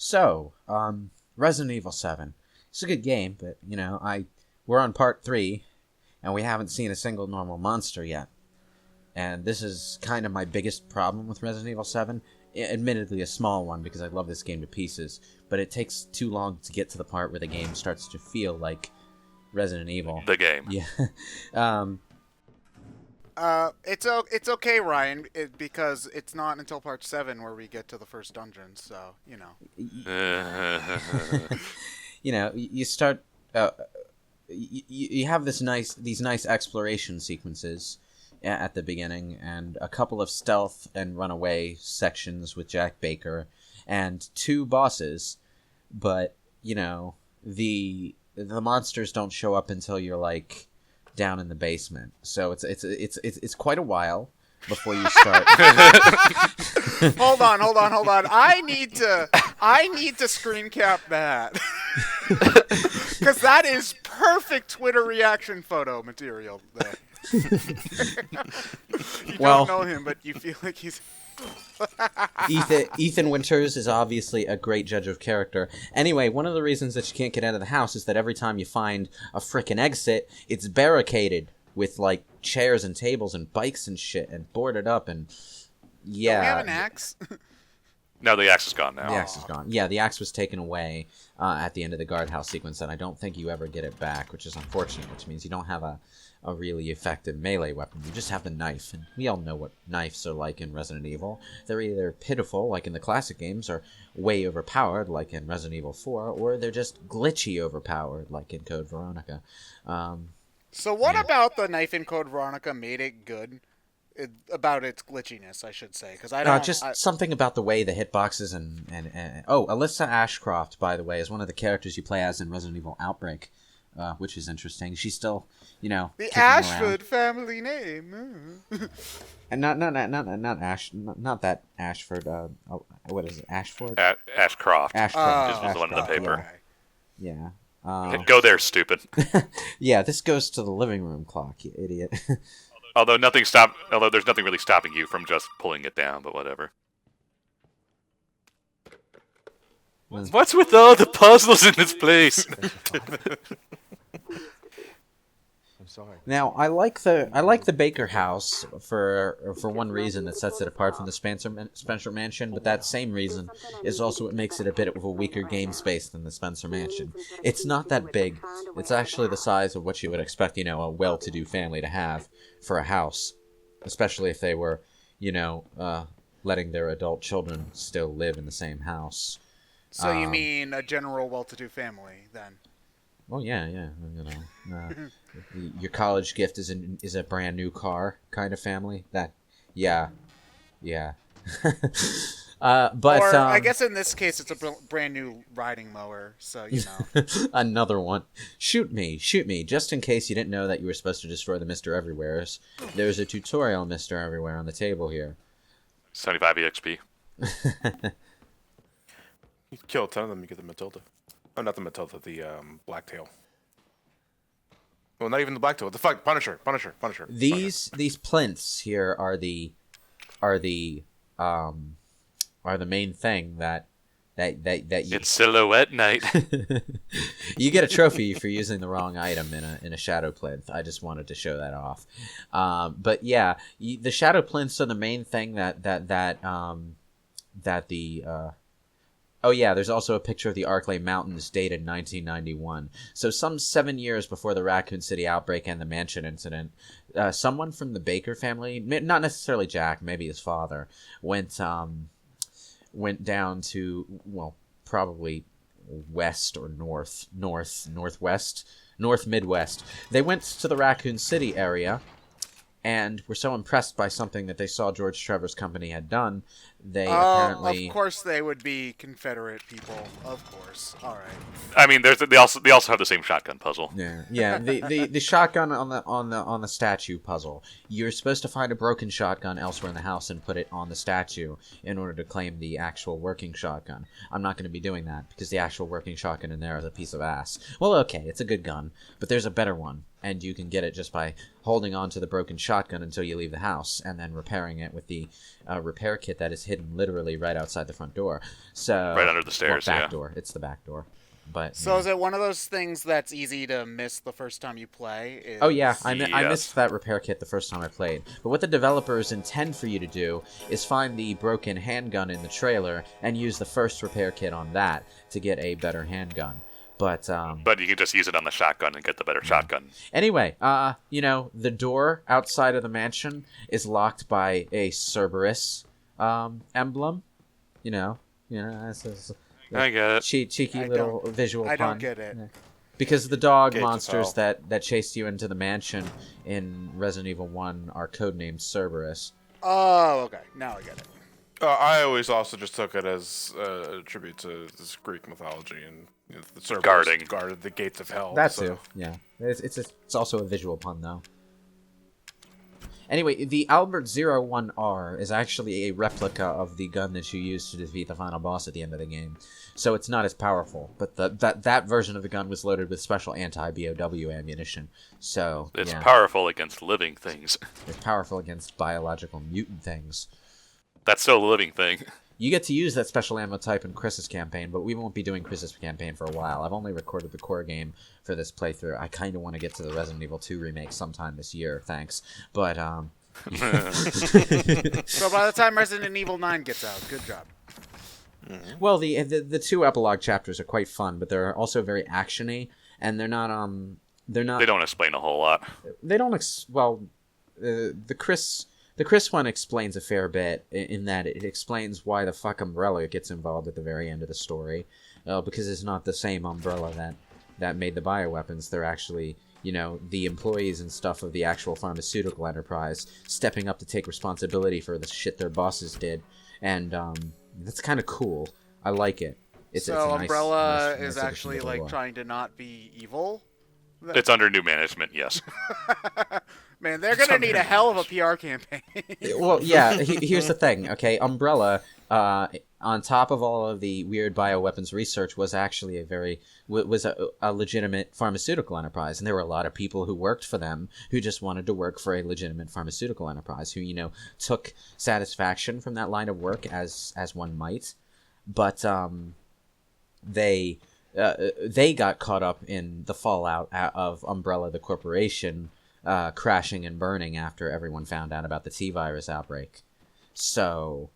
So, Resident Evil 7. It's a good game, but, we're on part 3, and we haven't seen a single normal monster yet. And this is kind of my biggest problem with Resident Evil 7. Admittedly a small one, because I love this game to pieces, but it takes too long to get to the part where the game starts to feel like Resident Evil. The game. Yeah. It's okay, Ryan, because it's not until part 7 where we get to the first dungeon, so, You start... you have these nice exploration sequences at the beginning, and a couple of stealth and runaway sections with Jack Baker, and 2 bosses, but, the monsters don't show up until you're, down in the basement. So it's quite a while before you start. Hold on. I need to screen cap that. Because that is perfect Twitter reaction photo material there. You don't know him, but you feel like he's... Ethan Winters is obviously a great judge of character. Anyway, one of the reasons that you can't get out of the house is that every time you find a frickin' exit, it's barricaded with, chairs and tables and bikes and shit, and boarded up, and... Yeah. Don't we have an axe? No, the axe is gone now. The axe is gone. Yeah, the axe was taken away at the end of the guardhouse sequence, and I don't think you ever get it back, which is unfortunate, which means you don't have a really effective melee weapon. You just have the knife, and we all know what knives are like in Resident Evil. They're either pitiful, like in the classic games, or way overpowered, like in Resident Evil 4, or they're just glitchy overpowered, like in Code Veronica. So what about the knife in Code Veronica made it good? About its glitchiness, I should say, because I don't. Something about the way the hitboxes and Alyssa Ashcroft, by the way, is one of the characters you play as in Resident Evil Outbreak, which is interesting. She's still, the Ashford family name, and not that Ashford. What is it? Ashford. Ashcroft. Ashcroft. This was the one in the paper. Yeah. Go there, stupid. Yeah, this goes to the living room clock, you idiot. Although there's nothing really stopping you from just pulling it down, but whatever. What's with all the puzzles in this place? I'm sorry. Now, I like the Baker house for one reason that sets it apart from the Spencer Mansion, but that same reason is also what makes it a bit of a weaker game space than the Spencer Mansion. It's not that big. It's actually the size of what you would expect, a well-to-do family to have for a house, especially if they were, letting their adult children still live in the same house. So you mean a general well-to-do family, then? Well, yeah. Your college gift is a brand new car kind of family. Yeah. But I guess in this case it's a brand new riding mower. So another one. Shoot me. Just in case you didn't know that you were supposed to destroy the Mr. Everywheres, there's a tutorial Mr. Everywhere on the table here. 75 EXP. You kill a ton of them, you get the Matilda. Oh, not the Matilda, the Blacktail. Well, not even the Blacktail. The Punisher. These plinths here are the main thing that you... It's silhouette night. You get a trophy for using the wrong item in a shadow plinth. I just wanted to show that off. But yeah, the shadow plinths are the main thing that the oh yeah, there's also a picture of the Arklay Mountains dated 1991. So some 7 years before the Raccoon City outbreak and the mansion incident, someone from the Baker family, not necessarily Jack, maybe his father, went down to, well, probably west or north Midwest. They went to the Raccoon City area and were so impressed by something that they saw George Trevor's company had done, they apparently... Of course they would be Confederate people. Of course. All right. I mean, they also have the same shotgun puzzle. Yeah. The shotgun on the statue puzzle. You're supposed to find a broken shotgun elsewhere in the house and put it on the statue in order to claim the actual working shotgun. I'm not going to be doing that because the actual working shotgun in there is a piece of ass. Well, okay, it's a good gun, but there's a better one and you can get it just by holding on to the broken shotgun until you leave the house, and then repairing it with the repair kit that is hidden literally right outside the front door. So Right under the stairs, back door. It's the back door. But So is it one of those things that's easy to miss the first time you play? Oh yeah, I Yes. missed that repair kit the first time I played. But what the developers intend for you to do is find the broken handgun in the trailer and use the first repair kit on that to get a better handgun. But But you can just use it on the shotgun and get the better shotgun. anyway, the door outside of the mansion is locked by a Cerberus emblem. It's I get it. cheeky little visual pun. I don't get it. Because the dog Gates of monsters hell. that chased you into the mansion in Resident Evil 1 are codenamed Cerberus. Oh, okay. Now I get it. I always also just took it as a tribute to this Greek mythology and the Cerberus Guarding. guarded the gates of hell. That so. too, yeah. It's also a visual pun, though. Anyway, the Albert 01R is actually a replica of the gun that you use to defeat the final boss at the end of the game. So it's not as powerful, but that version of the gun was loaded with special anti-BOW ammunition. So It's yeah, powerful against living things. it's powerful against biological mutant things. That's still a living thing. You get to use that special ammo type in Chris's campaign, but we won't be doing Chris's campaign for a while. I've only recorded the core game for this playthrough. I kind of want to get to the Resident Evil 2 remake sometime this year, thanks. But, So by the time Resident Evil 9 gets out, good job. well, the two epilogue chapters are quite fun, but they're also very actiony, and they're not. They don't explain a whole lot. They don't. The Chris one explains a fair bit in that it explains why the fuck Umbrella gets involved at the very end of the story, because it's not the same Umbrella that made the bioweapons. They're actually, the employees and stuff of the actual pharmaceutical enterprise stepping up to take responsibility for the shit their bosses did, and that's kind of cool. I like it. It's a nice, Umbrella nice is addition actually to the like lore. trying to not be evil. It's under new management, yes. Man, they're gonna need a hell of a PR campaign. Well, yeah. Here's the thing. Okay, Umbrella, on top of all of the weird bioweapons research, was actually a legitimate pharmaceutical enterprise, and there were a lot of people who worked for them who just wanted to work for a legitimate pharmaceutical enterprise, who took satisfaction from that line of work as one might, but they got caught up in the fallout of Umbrella, the corporation, crashing and burning after everyone found out about the T-virus outbreak. So,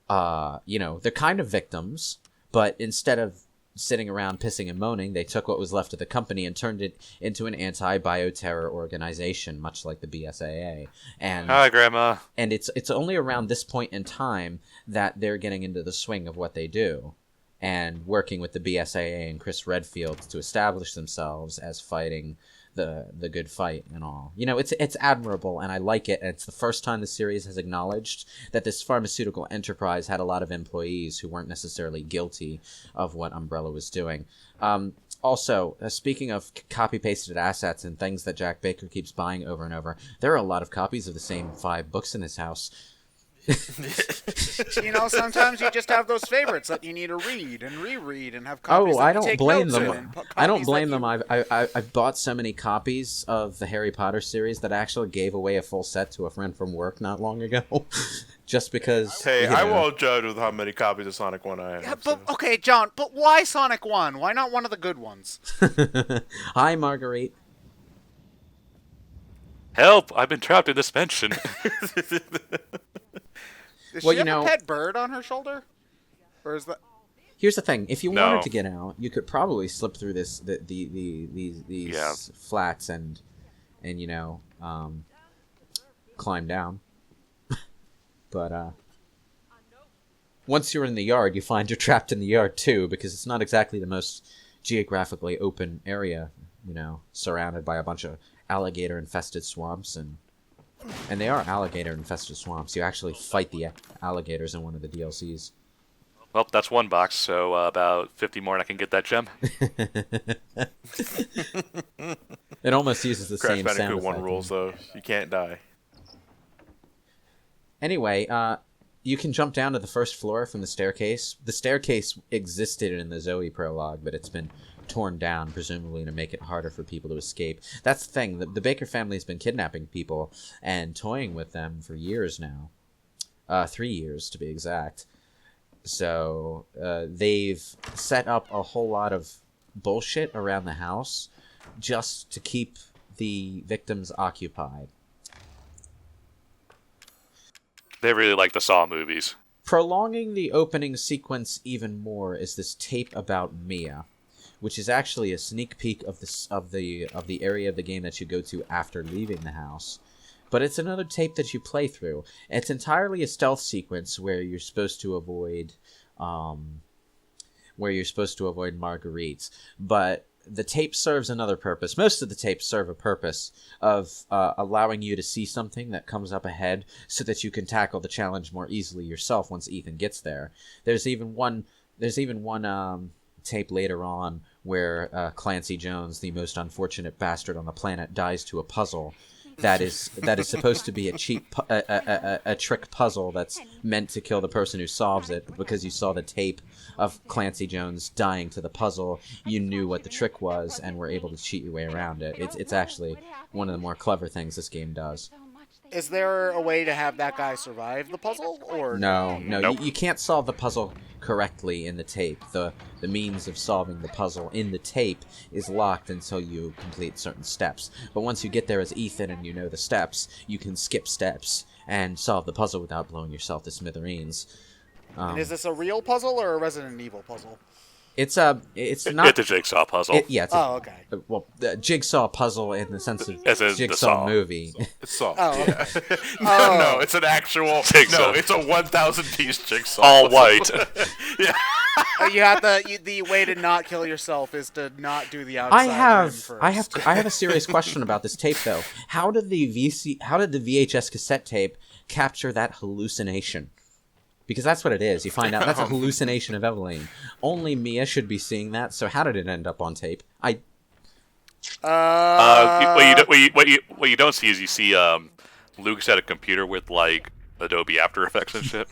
they're kind of victims, but instead of sitting around pissing and moaning, they took what was left of the company and turned it into an anti-bioterror organization, much like the BSAA. And Hi, Grandma. and it's only around this point in time that they're getting into the swing of what they do, and working with the BSAA and Chris Redfield to establish themselves as fighting the good fight and all. It's admirable, and I like it. And it's the first time the series has acknowledged that this pharmaceutical enterprise had a lot of employees who weren't necessarily guilty of what Umbrella was doing. Also, speaking of copy-pasted assets and things that Jack Baker keeps buying over and over, there are a lot of copies of the same 5 books in his house. Sometimes you just have those favorites that you need to read and reread and have copies. I that you don't take blame notes in them. and I don't copies blame that them. you- I've bought so many copies of the Harry Potter series that I actually gave away a full set to a friend from work not long ago, just because. Hey, I won't judge with how many copies of Sonic 1 I have. Yeah, but okay, John. But why Sonic 1? Why not one of the good ones? Hi, Marguerite. Help! I've been trapped in this mansion. Does Well, she have a pet bird on her shoulder? Or is that? Here's the thing: if you No. wanted to get out, you could probably slip through these Yeah. flats and climb down. But once you're in the yard, you find you're trapped in the yard too, because it's not exactly the most geographically open area. Surrounded by a bunch of alligator-infested swamps, and they are alligator-infested swamps. You actually fight the alligators in one of the DLCs. Well, that's one box, so about 50 more and I can get that gem. It almost uses the Crash same sound Bandicoot 1 effect. rules, though. You can't die. Anyway, You can jump down to the first floor from the staircase. The staircase existed in the Zoe prologue, but it's been torn down, presumably to make it harder for people to escape. That's the thing. The Baker family has been kidnapping people and toying with them for years now. 3 years, to be exact. So they've set up a whole lot of bullshit around the house just to keep the victims occupied. They really like the Saw movies. Prolonging the opening sequence even more is this tape about Mia, which is actually a sneak peek of the area of the game that you go to after leaving the house. But it's another tape that you play through. It's entirely a stealth sequence where you're supposed to avoid Marguerite's. But the tape serves another purpose. Most of the tapes serve a purpose of allowing you to see something that comes up ahead so that you can tackle the challenge more easily yourself once Ethan gets there. There's even one tape later on where Clancy Jones, the most unfortunate bastard on the planet, dies to a puzzle that is supposed to be a trick puzzle that's meant to kill the person who solves it. Because you saw the tape of Clancy Jones dying to the puzzle, you knew what the trick was and were able to cheat your way around it. It's actually one of the more clever things this game does. Is there a way to have that guy survive the puzzle, or No. Nope. You can't solve the puzzle correctly in the tape. The means of solving the puzzle in the tape is locked until you complete certain steps. But once you get there as Ethan and you know the steps, you can skip steps and solve the puzzle without blowing yourself to smithereens. And is this a real puzzle or a Resident Evil puzzle? It's not. It's a jigsaw puzzle. It's okay. The jigsaw puzzle in the sense of As in the jigsaw Saw. movie. It's Saw. Oh, okay. No, it's an actual Jigsaw. No, it's a 1,000-piece jigsaw. All puzzle. white. Yeah. You have the way to not kill yourself is to not do the outside. I have a serious question about this tape though. How did the VHS cassette tape capture that hallucination? Because that's what it is. You find out that's a hallucination of Eveline. Only Mia should be seeing that. So how did it end up on tape? What you don't see is you see Luke's at a computer with like Adobe After Effects and shit.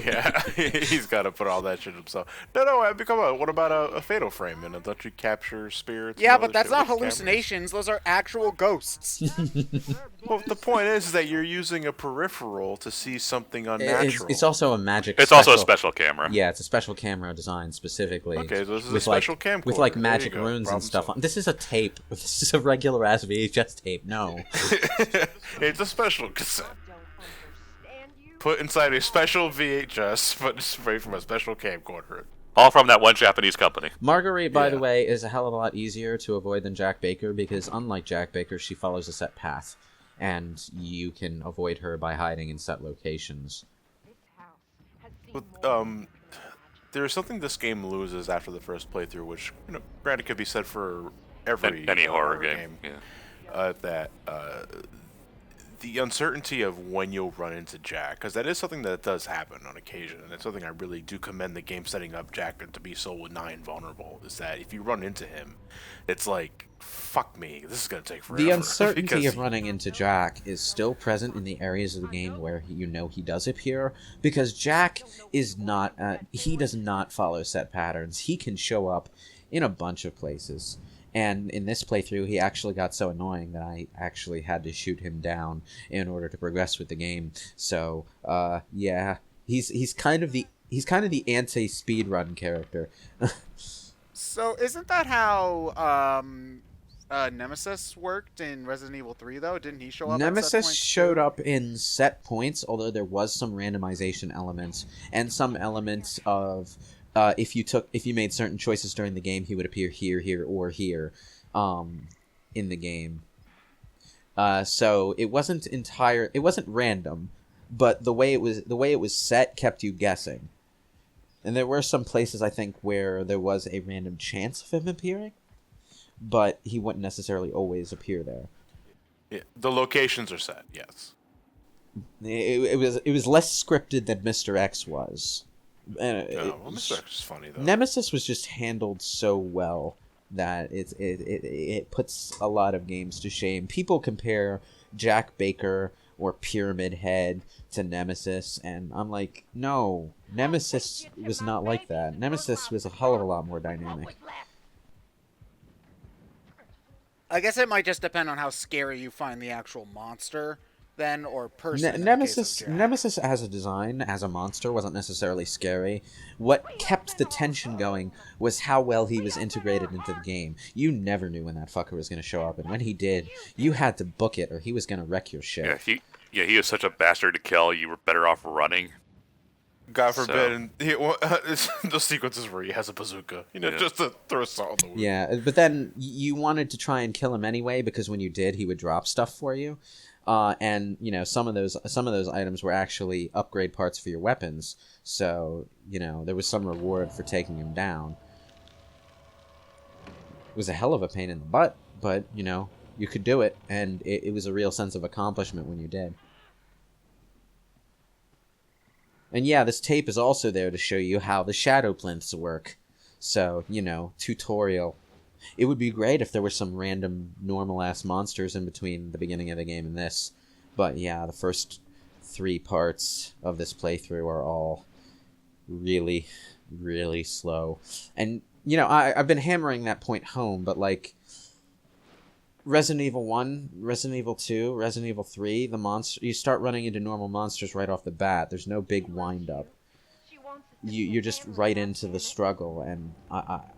Yeah, he's got to put all that shit himself. No, what about a fatal frame? And don't you capture spirits? Yeah, and all but this that's shit not with hallucinations. Those are actual ghosts. Well, the point is that you're using a peripheral to see something unnatural. It's also a magic. It's also a special camera. Yeah, it's a special camera designed specifically. Okay, so this is a with special like, camcorder. with like There magic you go. runes Problem and stuff. solved. This is a tape. This is a regular ass VHS tape. No. It's a special cassette. Put inside a special VHS, but straight from a special camcorder. All from that one Japanese company. Marguerite, by the Yeah. way, is a hell of a lot easier to avoid than Jack Baker because, unlike Jack Baker, she follows a set path, and you can avoid her by hiding in set locations. But, there's something this game loses after the first playthrough, which, granted, could be said for every Any horror game. Yeah. The uncertainty of when you'll run into Jack, because that is something that does happen on occasion, and it's something I really do commend the game setting up Jack to be so nigh invulnerable, is that if you run into him, it's like, fuck me, this is going to take forever. The uncertainty because of running into Jack is still present in the areas of the game where he does appear, because Jack is not, he does not follow set patterns. He can show up in a bunch of places. And in this playthrough, he actually got so annoying that I actually had to shoot him down in order to progress with the game. So, yeah, he's kind of the anti-speedrun character. So isn't that how Nemesis worked in Resident Evil 3, though? Didn't he show up at set Nemesis points showed too? up in set points, although there was some randomization elements and some elements of if you made certain choices during the game, he would appear here, or here, in the game. So it wasn't random, but the way it was set kept you guessing. And there were some places, I think, where there was a random chance of him appearing, but he wouldn't necessarily always appear there. Yeah, the locations are set, yes. It was less scripted than Mr. X was. Mr. X is funny, though. Nemesis was just handled so well that it puts a lot of games to shame. People compare Jack Baker or Pyramid Head to Nemesis, and I'm like, no, Nemesis was not like that. Nemesis was a hell of a lot more dynamic. I guess it might just depend on how scary you find the actual monster, then, or person. In the case of Jack. Nemesis as a design, as a monster, wasn't necessarily scary. What kept the tension going was how well he was integrated into the game. You never knew when that fucker was going to show up, and when he did, you had to book it, or he was going to wreck your shit. He was such a bastard to kill. You were better off running. God forbid, the sequences where he has a bazooka, just to throw salt in the wound. Yeah, but then you wanted to try and kill him anyway, because when you did, he would drop stuff for you. And some of those items were actually upgrade parts for your weapons, so there was some reward for taking him down. It was a hell of a pain in the butt, but you could do it, and it was a real sense of accomplishment when you did. And yeah, this tape is also there to show you how the shadow plinths work. So, tutorial. It would be great if there were some random normal-ass monsters in between the beginning of the game and this. But yeah, the first 3 parts of this playthrough are all really, really slow. And, I've been hammering that point home, but like, Resident Evil 1, Resident Evil 2, Resident Evil 3, you start running into normal monsters right off the bat. There's no big wind-up. You're just right into the struggle, and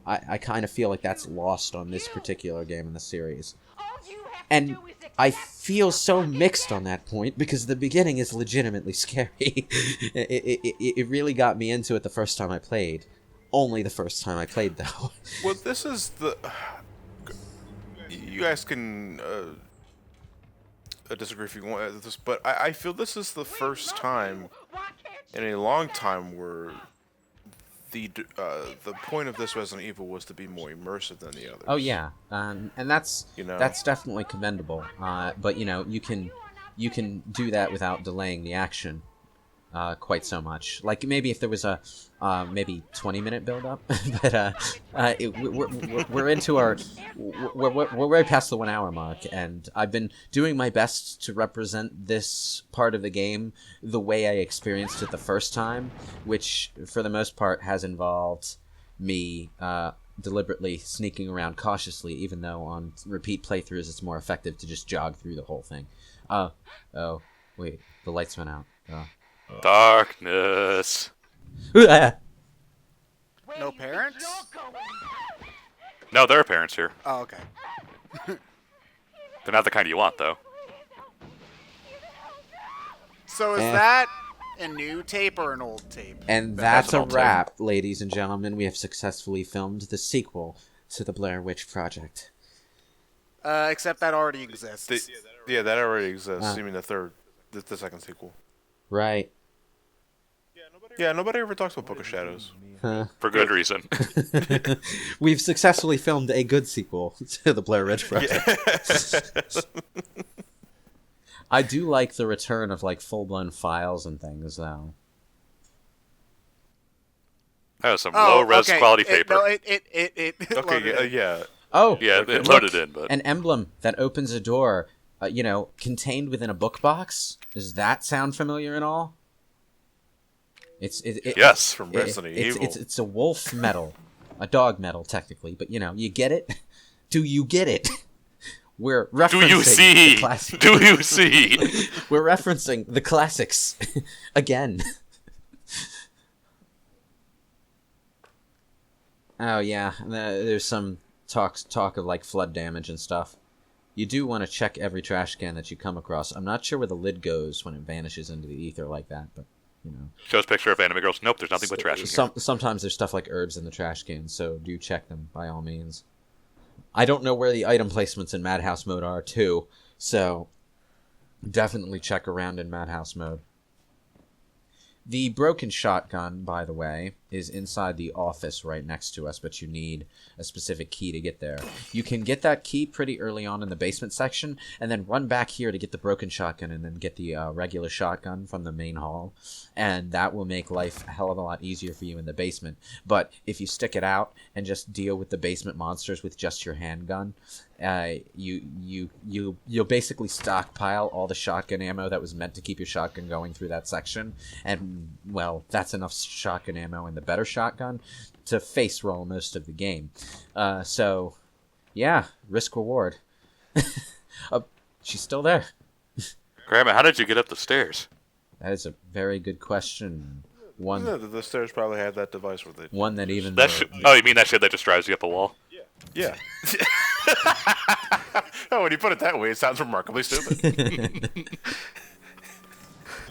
I kind of feel like that's lost on this particular game in the series. And I feel so mixed on that point, because the beginning is legitimately scary. It really got me into it the first time I played. Only the first time I played, though. Well, this is the... You guys can disagree if you want with this, but I feel this is the first time in a long time where the point of this Resident Evil was to be more immersive than the others. Oh yeah, and that's definitely commendable. But you can do that without delaying the action quite so much. Like maybe if there was a maybe 20-minute build up, but we're into we're way past the 1 hour mark, and I've been doing my best to represent this part of the game the way I experienced it the first time, which for the most part has involved me deliberately sneaking around cautiously, even though on repeat playthroughs it's more effective to just jog through the whole thing. Oh wait, the lights went out. Darkness. No parents? No, there are parents here. Oh, okay. They're not the kind you want, though. So is that a new tape or an old tape? And that's a wrap, ladies and gentlemen. We have successfully filmed the sequel to the Blair Witch Project. Except that already exists. That already exists. You mean the second sequel? Right. Yeah, nobody ever talks about Book of Shadows. For good reason. We've successfully filmed a good sequel to the Blair Witch Project. I do like the return of like full-blown files and things, though. That was some low-res quality paper. Yeah. Oh, yeah, it loaded in, but an emblem that opens a door, contained within a book box. Does that sound familiar at all? Yes, from Resident Evil. It's a wolf medal, a dog medal technically, but you get it. Do you get it? We're referencing. Do you see? The classic. Do you see? We're referencing the classics again. Oh yeah, there's some talk of like flood damage and stuff. You do want to check every trash can that you come across. I'm not sure where the lid goes when it vanishes into the ether like that, but Shows picture of anime girls. Nope, there's nothing but trash in here. Sometimes there's stuff like herbs in the trash can, so do check them by all means. I don't know where the item placements in Madhouse mode are too, so definitely check around in Madhouse mode. The broken shotgun, by the way, is inside the office right next to us, but you need a specific key to get there. You can get that key pretty early on in the basement section, and then run back here to get the broken shotgun, and then get the regular shotgun from the main hall, and that will make life a hell of a lot easier for you in the basement. But if you stick it out and just deal with the basement monsters with just your handgun, you'll basically stockpile all the shotgun ammo that was meant to keep your shotgun going through that section, and well, that's enough shotgun ammo in the better shotgun to face roll most of the game. So yeah, risk reward. She's still there. Grandma, how did you get up the stairs? That is a very good question. One, the stairs probably had that device with it. one that even Oh, you mean that shit that just drives you up a wall? Yeah. Oh, when you put it that way, it sounds remarkably stupid.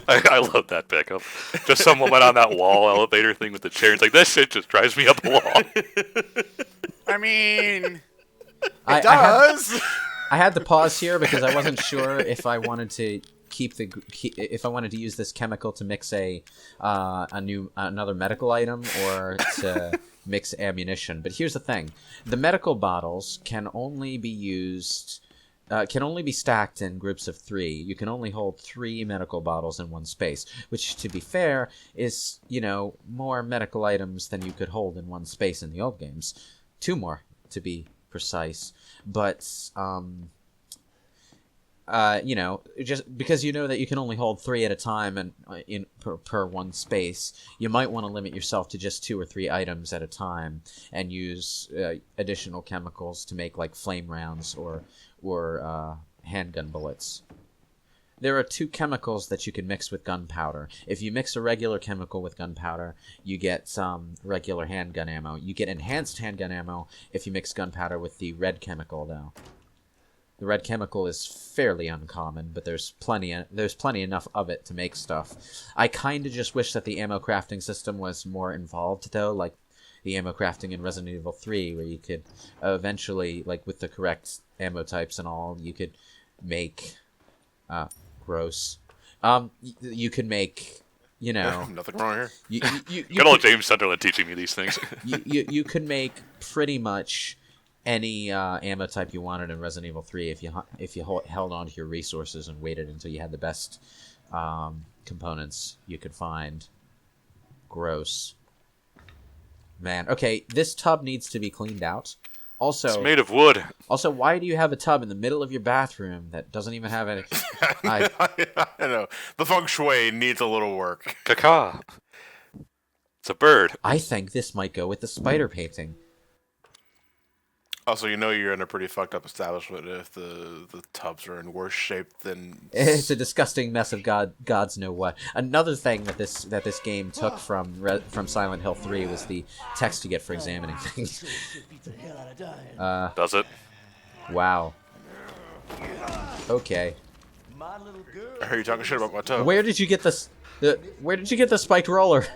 I love that pickup. Just some woman on that wall elevator thing with the chair. It's like, that shit just drives me up a wall. I mean, I does. I had to pause here because I wasn't sure if I wanted to if I wanted to use this chemical to mix another medical item or to mix ammunition. But here's the thing: the medical bottles can only be used. Can only be stacked in groups of 3. You can only hold 3 medical bottles in one space, which, to be fair, is, more medical items than you could hold in one space in the old games. 2 more, to be precise. But, just because you know that you can only hold 3 at a time and per one space, you might want to limit yourself to just 2 or 3 items at a time and use additional chemicals to make, like, flame rounds or handgun bullets. There are 2 chemicals that you can mix with gunpowder. If you mix a regular chemical with gunpowder, you get some regular handgun ammo. You get enhanced handgun ammo if you mix gunpowder with the red chemical, though. The red chemical is fairly uncommon, but there's plenty enough of it to make stuff. I kind of just wish that the ammo crafting system was more involved, though, like the ammo crafting in Resident Evil 3, where you could eventually, like with the correct ammo types and all, you could make gross. You could make, nothing wrong here. Good old James Sunderland teaching me these things. you could make pretty much any ammo type you wanted in Resident Evil 3 if you held on to your resources and waited until you had the best components you could find. Gross. Man, okay, this tub needs to be cleaned out. Also, it's made of wood. Also, why do you have a tub in the middle of your bathroom that doesn't even have any... I know. The feng shui needs a little work. Caca. It's a bird. I think this might go with the spider painting. Also, you're in a pretty fucked up establishment if the tubs are in worse shape than... It's a disgusting mess of gods know what. Another thing that this game took from Silent Hill 3 was the text you get for examining things. Does it? Wow. Okay. I heard you talking shit about my tub. Where did you get this? Where did you get the spiked roller?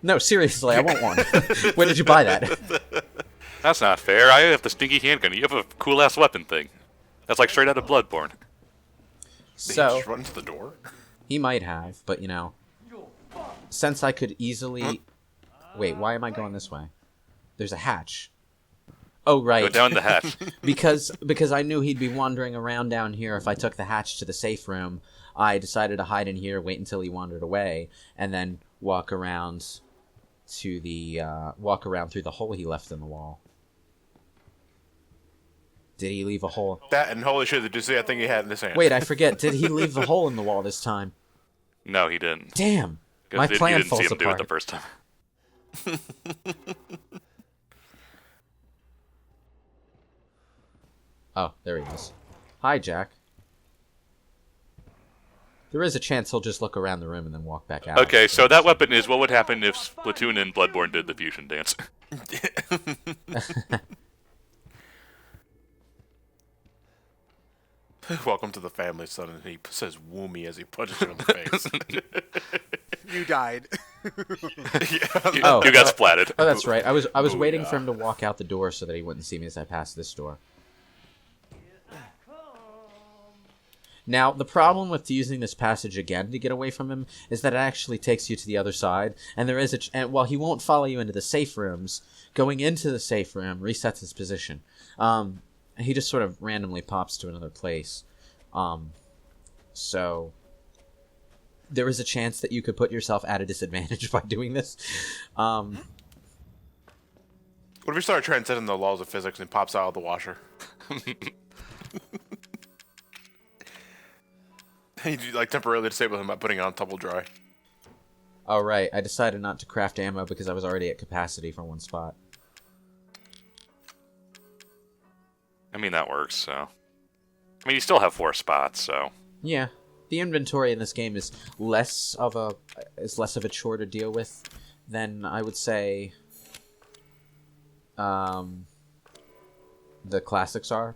No, seriously, I want one. Where did you buy that? That's not fair. I have the stinky handgun. You have a cool-ass weapon thing. That's like straight out of Bloodborne. Did he So just run to the door? he might have, but since I could easily... Wait, why am I going this way? There's a hatch. Oh, right. Go down the hatch. because I knew he'd be wandering around down here if I took the hatch to the safe room. I decided to hide in here, wait until he wandered away, and then walk around through the hole he left in the wall. Did he leave a hole? That and holy shit, did you see that thing he had in his hand? Wait, I forget. Did he leave the hole in the wall this time? No, he didn't. Damn. My You plan didn't falls see him do it apart. the first time. Oh, there he is. Hi, Jack. There is a chance he'll just look around the room and then walk back out. Okay, so that weapon is what would happen if Splatoon and Bloodborne did the fusion dance. Welcome to the family, son, and he says "woomy" as he punches you in the face. You died. Oh, You got splatted. Oh, that's right. I was waiting for him to walk out the door so that he wouldn't see me as I passed this door. Now, the problem with using this passage again to get away from him is that it actually takes you to the other side, and there is and while he won't follow you into the safe rooms, going into the safe room resets his position. He just sort of randomly pops to another place. So there is a chance that you could put yourself at a disadvantage by doing this. What if we start transcending the laws of physics and pops out of the washer? You like temporarily disable him by putting it on tumble dry. Oh, right. I decided not to craft ammo because I was already at capacity for one spot. I mean, that works, so... I mean, you still have 4 spots, so... Yeah. The inventory in this game is less of a chore to deal with than, I would say, the classics are.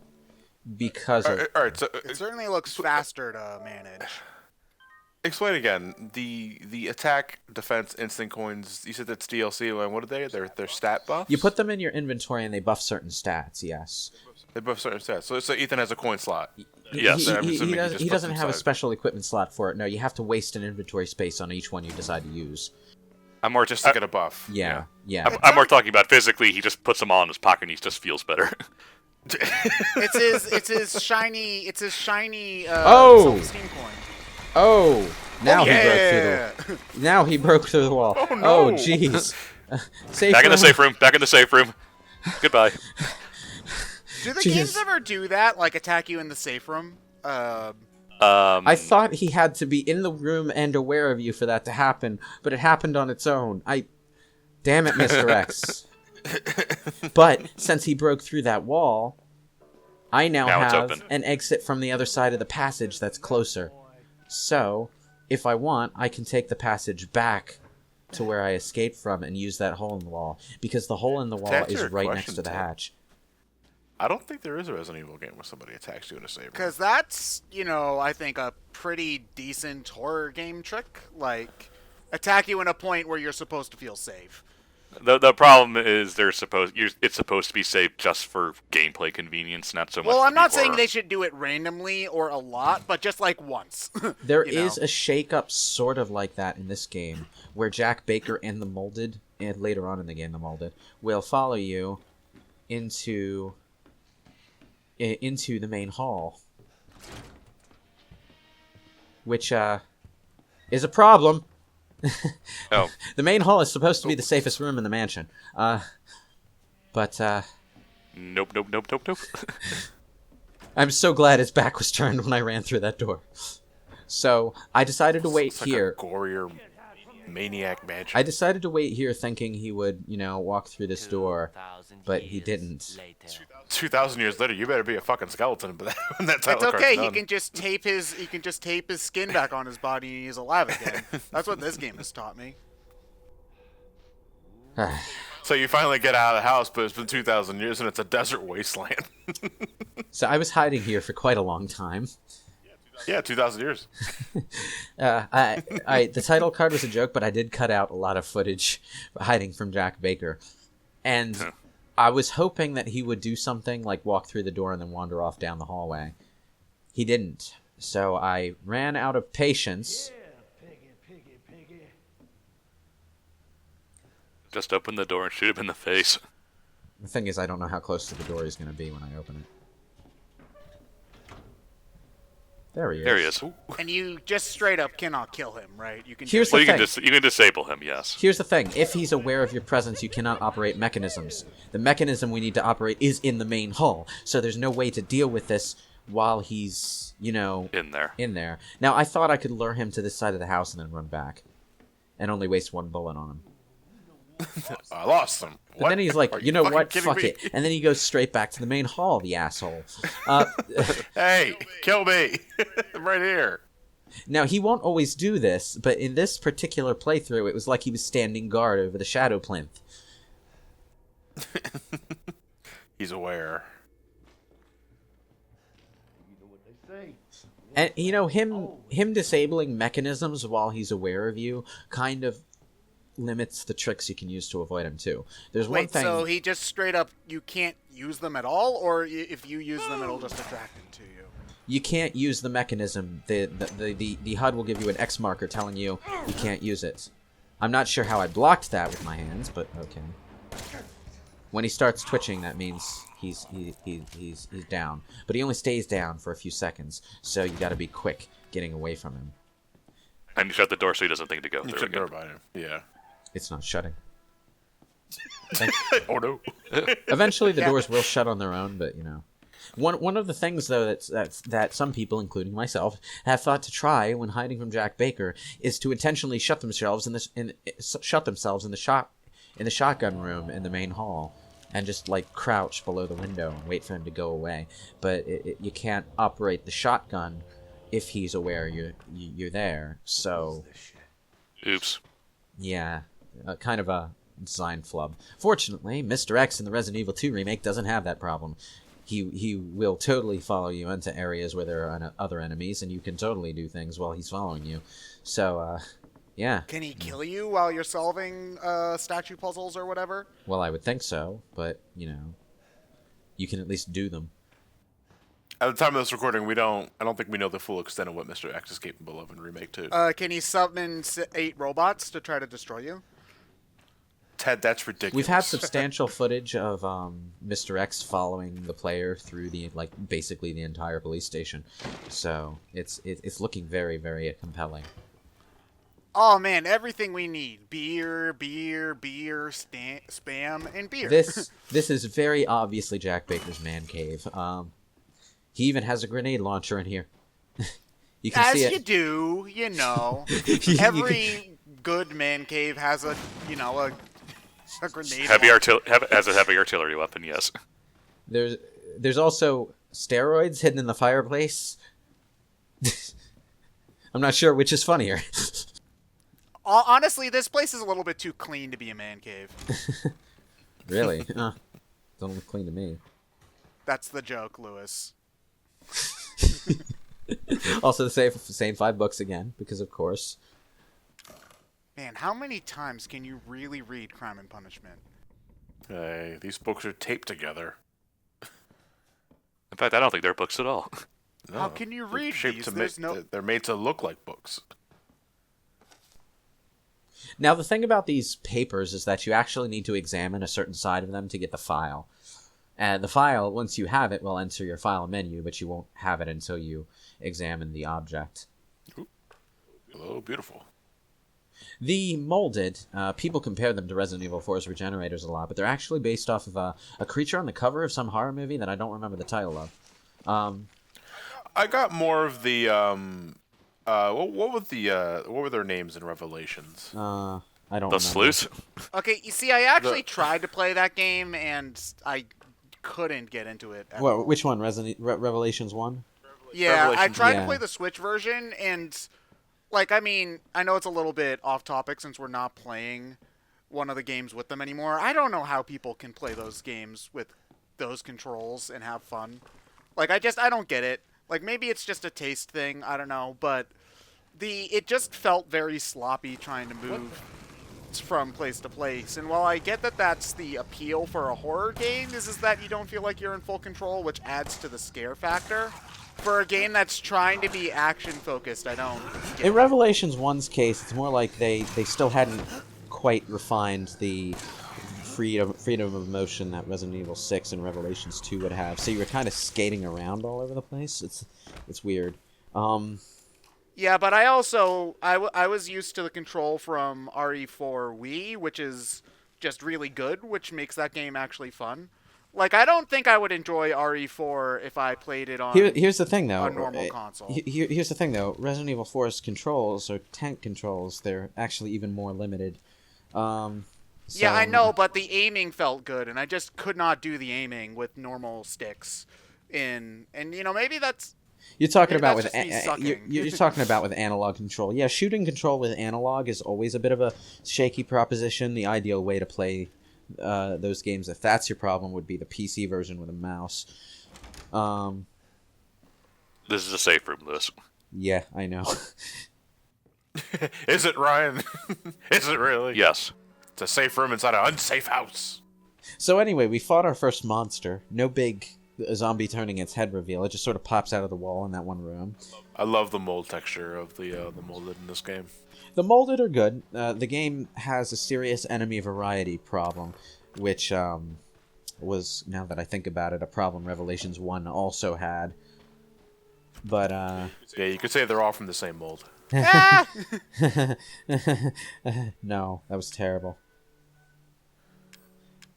Because all right, so It certainly looks faster to manage. explain again the attack, defense, instant coins. You said that's DLC. And what are they? They're stat buffs. you put them in your inventory and they buff certain stats. Yes. They buff certain stats. So Ethan has a coin slot. Yes. He doesn't have a special equipment slot for it. No, you have to waste an inventory space on each one you decide to use. I'm more Just to get a buff. Yeah. I'm more talking about physically. He just puts them all in his pocket and he just feels better. It's his shiny Oh! self-esteem coin. Oh, now Yeah. he broke through the. Now he broke through the wall. Oh, no. Oh, jeez. Safe Back in the room. safe room. Back in the safe room. Goodbye. Do the Jesus. games ever do that? Like attack you in the safe room? I thought he had to be in the room and aware of you for that to happen, but it happened on its own. Damn it, Mr. X. But since he broke through that wall, I now Now it's have open. an exit from the other side of the passage that's closer. So, if I want, I can take the passage back to where I escaped from and use that hole in the wall, because the hole in the wall answer is your right question, next to the Ted, hatch. I don't think there is a Resident Evil game where somebody attacks you in a safe room. Because that's, I think a pretty decent horror game trick. Like, attack you in a point where you're supposed to feel safe. The problem is it's supposed to be safe just for gameplay convenience, not so much. Well, I'm not for- saying they should do it randomly or a lot, but just like once. There You know? is a shake-up sort of like that in this game, where Jack Baker and the Molded, and later on in the game the Molded, will follow you into the main hall. Which, is a problem. Oh, The main hall is supposed to be the safest room in the mansion. But nope. I'm so glad his back was turned when I ran through that door. So, I decided to wait It's like here. a gorier maniac mansion. I decided to wait here thinking he would, walk through this door, but he didn't. 2,000 years later, you better be a fucking skeleton. But when that title It's okay. card's He done. can just tape his skin back on his body and he's alive again. That's what this game has taught me. So you finally get out of the house, but it's been 2,000 years and it's a desert wasteland. So I was hiding here for quite a long time. Yeah, 2,000 years. The title card was a joke, but I did cut out a lot of footage hiding from Jack Baker. And I was hoping that he would do something like walk through the door and then wander off down the hallway. He didn't. So I ran out of patience. Just open the door and shoot him in the face. The thing is, I don't know how close to the door he's going to be when I open it. There he is. There he is. And you just straight up cannot kill him, right? You can. Here's just, the Well, thing. you can disable him. Yes. Here's the thing. If he's aware of your presence, you cannot operate mechanisms. The mechanism we need to operate is in the main hull. So there's no way to deal with this while he's, In there. in there. Now, I thought I could lure him to this side of the house and then run back. And only waste one bullet on him. I lost them. But then he's like, Are you know fucking what? kidding Fuck me? it. And then he goes straight back to the main hall, the asshole. Hey, kill me. I'm right here. Now, he won't always do this, but in this particular playthrough, it was like he was standing guard over the shadow plinth. He's aware. And, him disabling mechanisms while he's aware of you kind of limits the tricks you can use to avoid him, too. There's one wait, thing... so he just straight up, you can't use them at all, or if you use them, it'll just attract him to you? you can't use the mechanism. The HUD will give you an X marker telling you can't use it. I'm not sure how I blocked that with my hands, but okay. When he starts twitching, that means he's down. But he only stays down for a few seconds, so you got to be quick getting away from him. And you shut the door so he doesn't think to go You through shut the again. door by him. Yeah. It's not shutting. Oh no. Eventually, the doors will shut on their own, but you know. One of the things though that some people, including myself, have thought to try when hiding from Jack Baker is to intentionally shut themselves in the shotgun room in the main hall, and just like crouch below the window and wait for him to go away. But you can't operate the shotgun if he's aware you're there. So, Oops. yeah, kind of a design flub. Fortunately, Mr. X in the Resident Evil 2 remake doesn't have that problem. He will totally follow you into areas where there are other enemies, and you can totally do things while he's following you. So, yeah. Can he kill you while you're solving statue puzzles or whatever? Well, I would think so, but, you know, you can at least do them. At the time of this recording, I don't think we know the full extent of what Mr. X is capable of in Remake 2. Can he summon 8 robots to try to destroy you? Ted, that's ridiculous. We've had substantial footage of Mr. X following the player through basically the entire police station, so it's looking very, very compelling. Oh man, everything we need: beer, spam, and beer. This is very obviously Jack Baker's man cave. He even has a grenade launcher in here. You can see it. As you do, you know. Every good man cave has a grenade. Has a heavy artillery weapon, yes. There's also steroids hidden in the fireplace. I'm not sure which is funnier. Honestly, this place is a little bit too clean to be a man cave. Really? Don't look clean to me. That's the joke, Lewis. Also, the same $5 again, because of course. Man, how many times can you really read Crime and Punishment? These books are taped together. In fact, I don't think they're books at all. No, How can you they're read shaped these? to There's no... They're made to look like books. Now, the thing about these papers is that you actually need to examine a certain side of them to get the file. And the file, once you have it, will enter your file menu, but you won't have it until you examine the object. Ooh. Oh, beautiful. The molded, people compare them to Resident Evil 4's Regenerators a lot, but they're actually based off of a creature on the cover of some horror movie that I don't remember the title of. I got more of the what were their names in Revelations? I don't remember. The sleuths? Okay, you see, I actually tried to play that game, and I couldn't get into it. Well, which one? Revelations 1? Yeah, I tried yeah. to play the Switch version, and, I know it's a little bit off topic since we're not playing one of the games with them anymore. I don't know how people can play those games with those controls and have fun. I don't get it. Maybe it's just a taste thing, I don't know, but it just felt very sloppy trying to move from place to place. And while I get that that's the appeal for a horror game, is that you don't feel like you're in full control, which adds to the scare factor. For a game that's trying to be action-focused, I don't get In Revelations 1's case, it's more like they still hadn't quite refined the freedom of motion that Resident Evil 6 and Revelations 2 would have. So you were kind of skating around all over the place. It's weird. Yeah, but I was used to the control from RE4 Wii, which is just really good, which makes that game actually fun. I don't think I would enjoy RE4 if I played it on Here's the thing, though. a normal console. Here's the thing, though. Resident Evil 4's controls are tank controls. They're actually even more limited. Yeah, I know, but the aiming felt good, and I just could not do the aiming with normal sticks. And maybe that's... You're talking about with you're talking about with analog control. Yeah, shooting control with analog is always a bit of a shaky proposition. The ideal way to play those games, if that's your problem, would be the PC version with a mouse. This is a safe room, Lewis. Yeah, I know. Is it, Ryan? Is it really? Yes. It's a safe room inside an unsafe house. So anyway, we fought our first monster. No big a zombie turning its head reveal. It just sort of pops out of the wall in that one room. I love the mold texture of the molded in this game. The molded are good. The game has a serious enemy variety problem, which was, now that I think about it, a problem Revelations 1 also had. But, Yeah, you could say they're all from the same mold. Ah! no, that was terrible.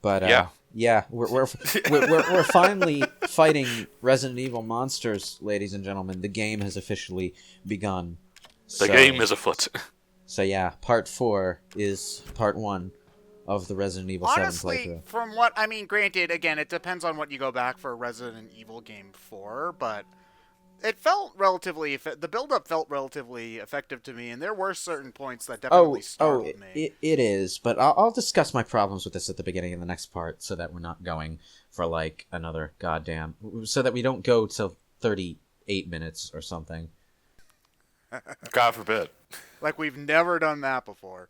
But, Yeah. we're finally fighting Resident Evil monsters, ladies and gentlemen. The game has officially begun. The game is afoot. So yeah, part 4 is part 1 of the Resident Evil 7 Honestly, playthrough. from what I mean, granted, again, it depends on what you go back for Resident Evil game 4, but it felt relatively the build-up felt relatively effective to me, and there were certain points that definitely startled me. It is, but I'll discuss my problems with this at the beginning of the next part, so that we're not going for like another goddamn, so that we don't go till 38 minutes or something. God forbid. Like we've never done that before.